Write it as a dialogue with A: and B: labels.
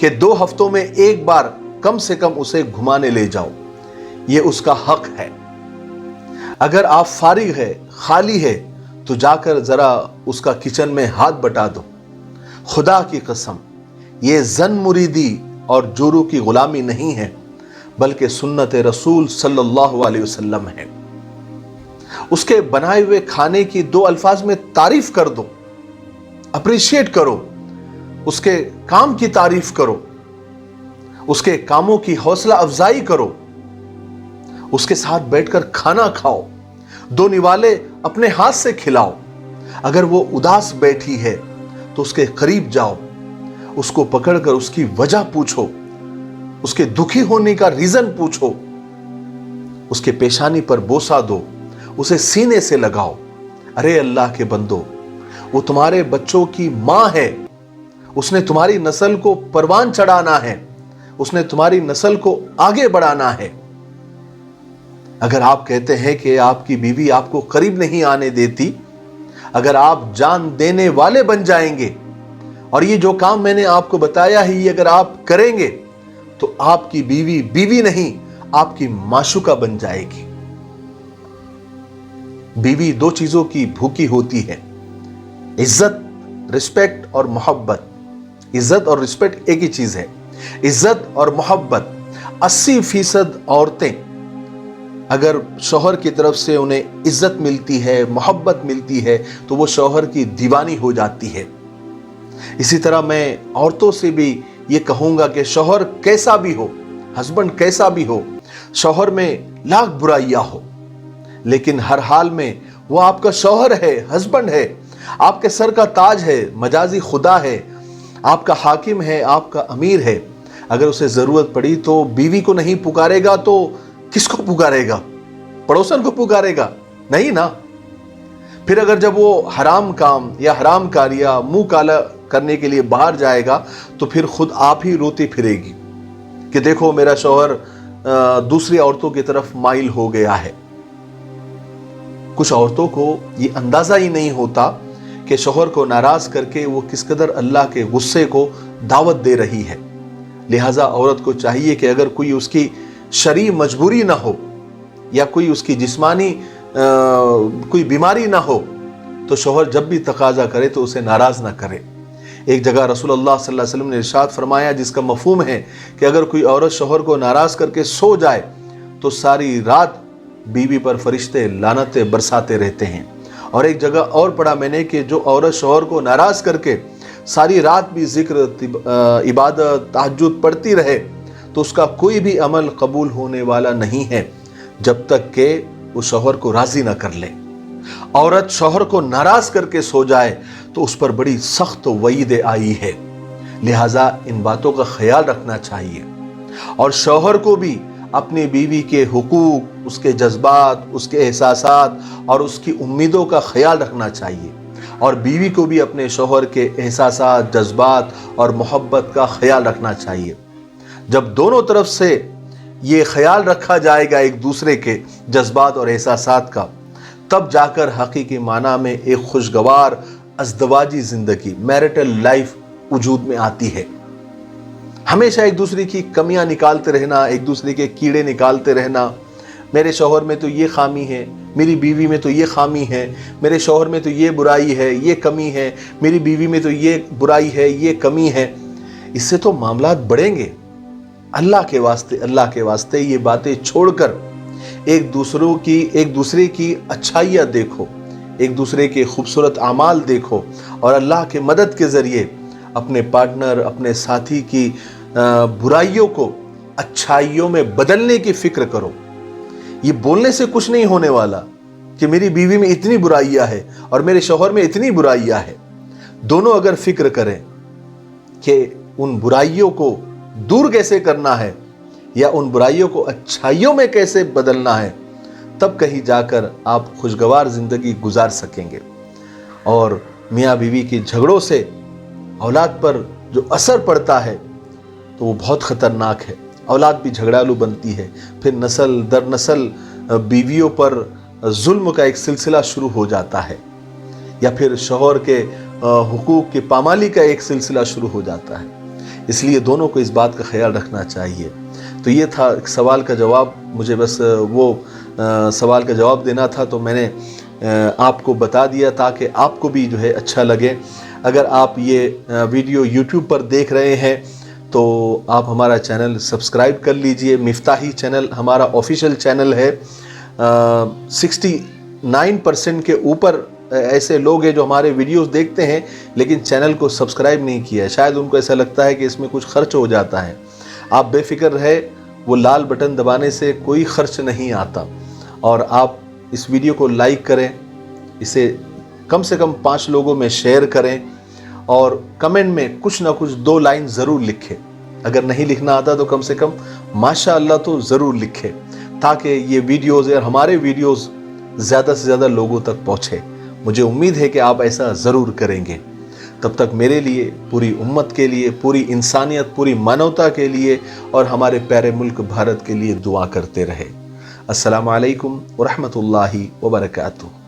A: کہ 2 ہفتوں میں ایک بار کم سے کم اسے گھمانے لے جاؤ، یہ اس کا حق ہے۔ اگر آپ فارغ ہے، خالی ہے، تو جا کر ذرا اس کا کچن میں ہاتھ بٹا دو۔ خدا کی قسم یہ زن مریدی اور جورو کی غلامی نہیں ہے، بلکہ سنت رسول صلی اللہ علیہ وسلم ہے۔ اس کے بنائے ہوئے کھانے کی 2 الفاظ میں تعریف کر دو، اپریشیٹ کرو، اس کے کام کی تعریف کرو، اس کے کاموں کی حوصلہ افزائی کرو، اس کے ساتھ بیٹھ کر کھانا کھاؤ، 2 نوالے اپنے ہاتھ سے کھلاؤ۔ اگر وہ اداس بیٹھی ہے تو اس کے قریب جاؤ، اس کو پکڑ کر اس کی وجہ پوچھو، اس کے دکھی ہونے کا ریزن پوچھو، اس کے پیشانی پر بوسہ دو، اسے سینے سے لگاؤ۔ ارے اللہ کے بندو، وہ تمہارے بچوں کی ماں ہے، اس نے تمہاری نسل کو پروان چڑھانا ہے، اس نے تمہاری نسل کو آگے بڑھانا ہے۔ اگر آپ کہتے ہیں کہ آپ کی بیوی آپ کو قریب نہیں آنے دیتی، اگر آپ جان دینے والے بن جائیں گے اور یہ جو کام میں نے آپ کو بتایا ہے یہ اگر آپ کریں گے تو آپ کی بیوی بیوی نہیں، آپ کی معشوقہ بن جائے گی۔ بیوی 2 چیزوں کی بھوکی ہوتی ہے، عزت، رسپیکٹ اور محبت۔ عزت اور رسپیکٹ ایک ہی چیز ہے، عزت اور محبت۔ 80% عورتیں اگر شوہر کی طرف سے انہیں عزت ملتی ہے، محبت ملتی ہے، تو وہ شوہر کی دیوانی ہو جاتی ہے۔ اسی طرح میں عورتوں سے بھی یہ کہوں گا کہ شوہر کیسا بھی ہو، ہسبینڈ کیسا بھی ہو، شوہر میں لاکھ برائیاں ہو، لیکن ہر حال میں وہ آپ کا شوہر ہے، ہسبینڈ ہے، آپ کے سر کا تاج ہے، مجازی خدا ہے، آپ کا حاکم ہے، آپ کا امیر ہے۔ اگر اسے ضرورت پڑی تو بیوی کو نہیں پکارے گا تو کس کو پکارے گا؟ پڑوسن کو پکارے گا؟ نہیں نا۔ پھر اگر جب وہ حرام کام یا حرام کاریاں منہ کالا کرنے کے لیے باہر جائے گا تو پھر خود آپ ہی روتی پھرے گی کہ دیکھو میرا شوہر دوسری عورتوں کی طرف مائل ہو گیا ہے۔ کچھ عورتوں کو یہ اندازہ ہی نہیں ہوتا کہ شوہر کو ناراض کر کے وہ کس قدر اللہ کے غصے کو دعوت دے رہی ہے۔ لہٰذا عورت کو چاہیے کہ اگر کوئی اس کی شرعی مجبوری نہ ہو یا کوئی اس کی جسمانی کوئی بیماری نہ ہو تو شوہر جب بھی تقاضا کرے تو اسے ناراض نہ کرے۔ ایک جگہ رسول اللہ صلی اللہ علیہ وسلم نے ارشاد فرمایا جس کا مفہوم ہے کہ اگر کوئی عورت شوہر کو ناراض کر کے سو جائے تو ساری رات بیوی پر فرشتے لعنتیں برساتے رہتے ہیں۔ اور ایک جگہ اور پڑھا میں نے کہ جو عورت شوہر کو ناراض کر کے ساری رات بھی ذکر، عبادت، تہجد پڑھتی رہے تو اس کا کوئی بھی عمل قبول ہونے والا نہیں ہے جب تک کہ وہ شوہر کو راضی نہ کر لے۔ عورت شوہر کو ناراض کر کے سو جائے تو اس پر بڑی سخت وعید آئی ہے، لہٰذا ان باتوں کا خیال رکھنا چاہیے۔ اور شوہر کو بھی اپنی بیوی کے حقوق، اس کے جذبات، اس کے احساسات اور اس کی امیدوں کا خیال رکھنا چاہیے، اور بیوی کو بھی اپنے شوہر کے احساسات، جذبات اور محبت کا خیال رکھنا چاہیے۔ جب دونوں طرف سے یہ خیال رکھا جائے گا ایک دوسرے کے جذبات اور احساسات کا، تب جا کر حقیقی معنی میں ایک خوشگوار ازدواجی زندگی، میرٹل لائف وجود میں آتی ہے۔ ہمیشہ ایک دوسرے کی کمیاں نکالتے رہنا، ایک دوسرے کے کیڑے نکالتے رہنا، میرے شوہر میں تو یہ خامی ہے، میری بیوی میں تو یہ خامی ہے، میرے شوہر میں تو یہ برائی ہے، یہ کمی ہے، میری بیوی میں تو یہ برائی ہے، یہ کمی ہے، اس سے تو معاملات بڑھیں گے۔ اللہ کے واسطے یہ باتیں چھوڑ کر ایک دوسرے کی اچھائیاں دیکھو، ایک دوسرے کے خوبصورت اعمال دیکھو، اور اللہ کے مدد کے ذریعے اپنے پارٹنر، اپنے ساتھی کی برائیوں کو اچھائیوں میں بدلنے کی فکر کرو۔ یہ بولنے سے کچھ نہیں ہونے والا کہ میری بیوی میں اتنی برائیاں ہیں اور میرے شوہر میں اتنی برائیاں ہیں۔ دونوں اگر فکر کریں کہ ان برائیوں کو دور کیسے کرنا ہے یا ان برائیوں کو اچھائیوں میں کیسے بدلنا ہے، تب کہیں جا کر آپ خوشگوار زندگی گزار سکیں گے۔ اور میاں بیوی کے جھگڑوں سے اولاد پر جو اثر پڑتا ہے تو وہ بہت خطرناک ہے۔ اولاد بھی جھگڑالو بنتی ہے، پھر نسل در نسل بیویوں پر ظلم کا ایک سلسلہ شروع ہو جاتا ہے، یا پھر شوہر کے حقوق کی پامالی کا ایک سلسلہ شروع ہو جاتا ہے۔ اس لیے دونوں کو اس بات کا خیال رکھنا چاہیے۔ تو یہ تھا ایک سوال کا جواب، مجھے بس وہ سوال کا جواب دینا تھا، تو میں نے آپ کو بتا دیا تاکہ آپ کو بھی جو ہے اچھا لگے۔ اگر آپ یہ ویڈیو یوٹیوب پر دیکھ رہے ہیں تو آپ ہمارا چینل سبسکرائب کر لیجئے۔ مفتاحی چینل ہمارا آفیشیل چینل ہے۔ 69% کے اوپر ایسے لوگ ہیں جو ہمارے ویڈیوز دیکھتے ہیں لیکن چینل کو سبسکرائب نہیں کیا ہے، شاید ان کو ایسا لگتا ہے کہ اس میں کچھ خرچ ہو جاتا ہے۔ آپ بے فکر رہے، وہ لال بٹن دبانے سے کوئی خرچ نہیں آتا، اور آپ اس ویڈیو کو لائک کریں، اسے کم سے کم 5 لوگوں میں شیئر کریں، اور کمنٹ میں کچھ نہ کچھ 2 لائن ضرور لکھیں۔ اگر نہیں لکھنا آتا تو کم سے کم ماشاءاللہ تو ضرور لکھیں، تاکہ یہ ویڈیوز اور ہمارے ویڈیوز زیادہ سے زیادہ لوگوں تک پہنچے۔ مجھے امید ہے کہ آپ ایسا ضرور کریں گے۔ تب تک میرے لیے، پوری امت کے لیے، پوری انسانیت، پوری مانوتا کے لیے اور ہمارے پیارے ملک بھارت کے لیے دعا کرتے رہے۔ السلام علیکم ورحمۃ اللہ وبرکاتہ۔